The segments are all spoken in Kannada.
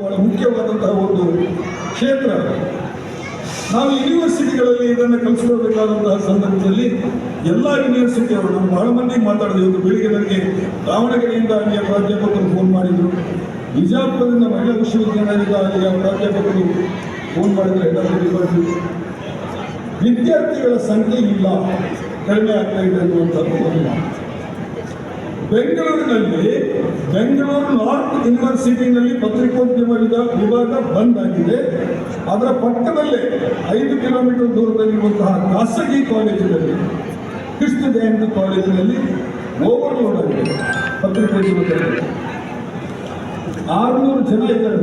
ಬಹಳ ಮುಖ್ಯವಾದಂತಹ ಒಂದು ಕ್ಷೇತ್ರ. ನಾವು ಯೂನಿವರ್ಸಿಟಿಗಳಲ್ಲಿ ಇದನ್ನು ಕಲಿಸ್ಕೊಳ್ಬೇಕಾದಂತಹ ಸಂದರ್ಭದಲ್ಲಿ ಎಲ್ಲ ಯೂನಿವರ್ಸಿಟಿಯವರು ನಾವು ಬಹಳ ಮಂದಿಗೆ ಮಾತಾಡಿದೆ. ಇವತ್ತು ಬೆಳಿಗ್ಗೆ ನನಗೆ ದಾವಣಗೆರೆಯಿಂದ ಅಲ್ಲಿಯ ಪ್ರಾಧ್ಯಾಪಕರು ಫೋನ್ ಮಾಡಿದರು, ಬಿಜಾಪುರದಿಂದ ಮಹಿಳಾ ವಿಶ್ವವಿದ್ಯಾಲಯದಿಂದ ಅಲ್ಲಿಯ ಪ್ರಾಧ್ಯಾಪಕರು ಫೋನ್ ಮಾಡಿದರೆ ಹೆಡ್ ಡಿಪಾರ್ಟ್ಮೆಂಟ್ ವಿದ್ಯಾರ್ಥಿಗಳ ಸಂಖ್ಯೆ ಇಲ್ಲ, ಕಡಿಮೆ ಆಗ್ತಾ ಇದೆ ಅನ್ನುವಂಥದ್ದು. ಬೆಂಗಳೂರಿನಲ್ಲಿ ಬೆಂಗಳೂರು ನಾರ್ತ್ ಯೂನಿವರ್ಸಿಟಿನಲ್ಲಿ ಪತ್ರಿಕೋದ್ಯಮ ವಿಭಾಗ ಬಂದ್ ಆಗಿದೆ. ಅದರ ಪಕ್ಕದಲ್ಲೇ 5 ಕಿಲೋಮೀಟರ್ ದೂರದಲ್ಲಿರುವಂತಹ ಖಾಸಗಿ ಕಾಲೇಜಿನಲ್ಲಿ, ಕೃಷ್ಣ ಜಯಂತಿ ಕಾಲೇಜಿನಲ್ಲಿ ಓವರ್ಲೋಡ್ ಆಗಿದೆ. ಪತ್ರಿಕೋದ್ಯಮದಲ್ಲಿ 600 ಜನ ಇದ್ದಾರೆ.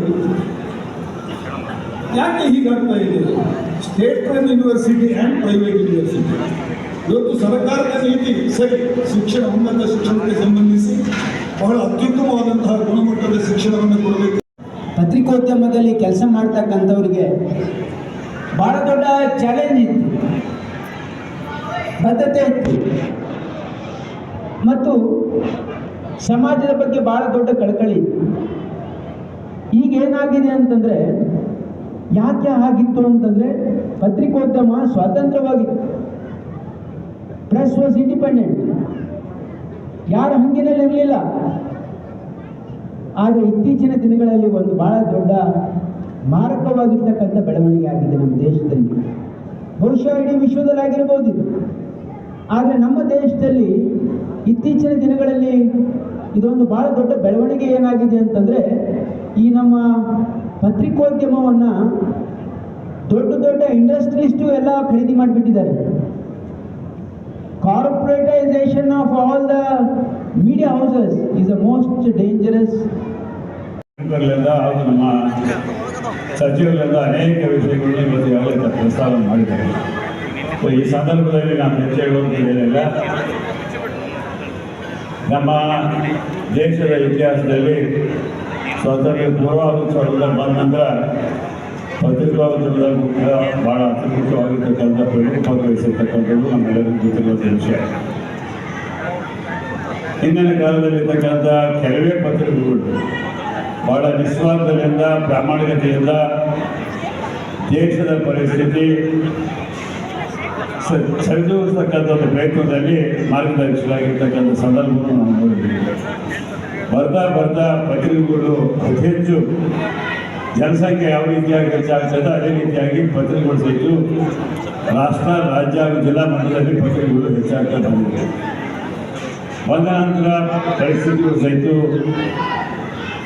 ಯಾಕೆ ಹೀಗಾಗ್ತಾ ಇದೆ? State run university and private university. ಇವತ್ತು ಸರ್ಕಾರದ ನೀತಿ ಸರಿ, ಶಿಕ್ಷಣ ಉನ್ನತ ಶಿಕ್ಷಣಕ್ಕೆ ಸಂಬಂಧಿಸಿ ಬಹಳ ಅತ್ಯುತ್ತಮವಾದಂತಹ ಗುಣಮಟ್ಟದ ಶಿಕ್ಷಣವನ್ನು ಕೊಡಬೇಕು. ಪತ್ರಿಕೋದ್ಯಮದಲ್ಲಿ ಕೆಲಸ ಮಾಡ್ತಕ್ಕಂಥವ್ರಿಗೆ ಬಹಳ ದೊಡ್ಡ ಚಾಲೆಂಜ್ ಇತ್ತು, ಬದ್ಧತೆ ಇತ್ತು ಮತ್ತು ಸಮಾಜದ ಬಗ್ಗೆ ಬಹಳ ದೊಡ್ಡ ಕಳಕಳಿ ಇತ್ತು. ಈಗ ಏನಾಗಿದೆ ಅಂತಂದರೆ, ಯಾಕೆ ಆಗಿತ್ತು ಅಂತಂದರೆ, ಪತ್ರಿಕೋದ್ಯಮ ಸ್ವತಂತ್ರವಾಗಿತ್ತು, ಪ್ರೆಸ್ ವಾಸ್ ಇಂಡಿಪೆಂಡೆಂಟ್, ಯಾರ ಹಂಗಿನಲ್ಲಿರಲಿಲ್ಲ. ಆದರೆ ಇತ್ತೀಚಿನ ದಿನಗಳಲ್ಲಿ ಒಂದು ಬಹಳ ದೊಡ್ಡ ಮಾರಕವಾಗಿರ್ತಕ್ಕಂಥ ಬೆಳವಣಿಗೆ ಆಗಿದೆ ನಮ್ಮ ದೇಶದಲ್ಲಿ. ಬಹುಶಃ ಇಡೀ ವಿಶ್ವದಲ್ಲಿ ಆಗಿರ್ಬೋದು ಇದು, ಆದರೆ ನಮ್ಮ ದೇಶದಲ್ಲಿ ಇತ್ತೀಚಿನ ದಿನಗಳಲ್ಲಿ ಇದೊಂದು ಬಹಳ ದೊಡ್ಡ ಬೆಳವಣಿಗೆ ಏನಾಗಿದೆ ಅಂತಂದರೆ, ಈ ನಮ್ಮ ಪತ್ರಿಕೋದ್ಯಮವನ್ನು ದೊಡ್ಡ ದೊಡ್ಡ ಇಂಡಸ್ಟ್ರಿಲಿಸ್ಟು ಎಲ್ಲ ಖರೀದಿ ಮಾಡಿಬಿಟ್ಟಿದ್ದಾರೆ. Corporatisation of all the media houses is the most dangerous. ಹಾಗೂ ನಮ್ಮ ಸಚಿವರಿಂದ ಅನೇಕ ವಿಷಯಗಳನ್ನು ಇವತ್ತು ಯಾವಾಗ ಪ್ರಸ್ತಾವ ಮಾಡಿದ್ದಾರೆ. ಈ ಸಂದರ್ಭದಲ್ಲಿ ನಾನು ಹೆಚ್ಚು ಹೇಳುವಂಥದ್ದೇನಿಲ್ಲ. ನಮ್ಮ ದೇಶದ ಇತಿಹಾಸದಲ್ಲಿ ಸ್ವಾತಂತ್ರ್ಯ ಪೂರ್ವಾವಸ್ಥೆಯಿಂದ ಬಂದ ನಂತರ ಪತ್ರಿಕೋದ್ಯಮದ ಮುಖ್ಯ ಭಾಳ ಅತ್ಯುತ್ತಮವಾಗಿರ್ತಕ್ಕಂಥ ಪ್ರಮುಖ ವಹಿಸಿರ್ತಕ್ಕಂಥದ್ದು ನಮ್ಮೆಲ್ಲರಿಗೂ ಗೊತ್ತಿರುವಂಥ ವಿಷಯ. ಹಿಂದಿನ ಕಾಲದಲ್ಲಿರ್ತಕ್ಕಂಥ ಕೆಲವೇ ಪತ್ರಿಕೆಗಳು ಭಾಳ ನಿಸ್ವಾರ್ಥದಿಂದ, ಪ್ರಾಮಾಣಿಕತೆಯಿಂದ ದೇಶದ ಪರಿಸ್ಥಿತಿ ಸರಿದೂಗಿಸ್ತಕ್ಕಂಥ ಒಂದು ಪ್ರಯತ್ನದಲ್ಲಿ ಮಾರ್ಗದರ್ಶಿಸಲಾಗಿರ್ತಕ್ಕಂಥ ಸಂದರ್ಭವನ್ನು ನಾವು ನೋಡಿದ್ದೀವಿ. ಬರ್ತಾ ಬರ್ತಾ ಪತ್ರಿಕೆಗಳು ಅತಿ ಹೆಚ್ಚು ಜನಸಂಖ್ಯೆ ಯಾವ ರೀತಿಯಾಗಿ ಹೆಚ್ಚಾಗ್ತದೆ ಅದೇ ರೀತಿಯಾಗಿ ಪತ್ರಿಕೆಗಳು ಸಹಿತ ರಾಷ್ಟ್ರ, ರಾಜ್ಯ ಹಾಗೂ ಜಿಲ್ಲಾ ಮಟ್ಟದಲ್ಲಿ ಪತ್ರಿಕೆಗಳು ಹೆಚ್ಚಾಗ್ತಾ ಬಂದಿದೆ. ಬಂದ ನಂತರ ಪರಿಸ್ಥಿತಿಗಳು ಸಹಿತ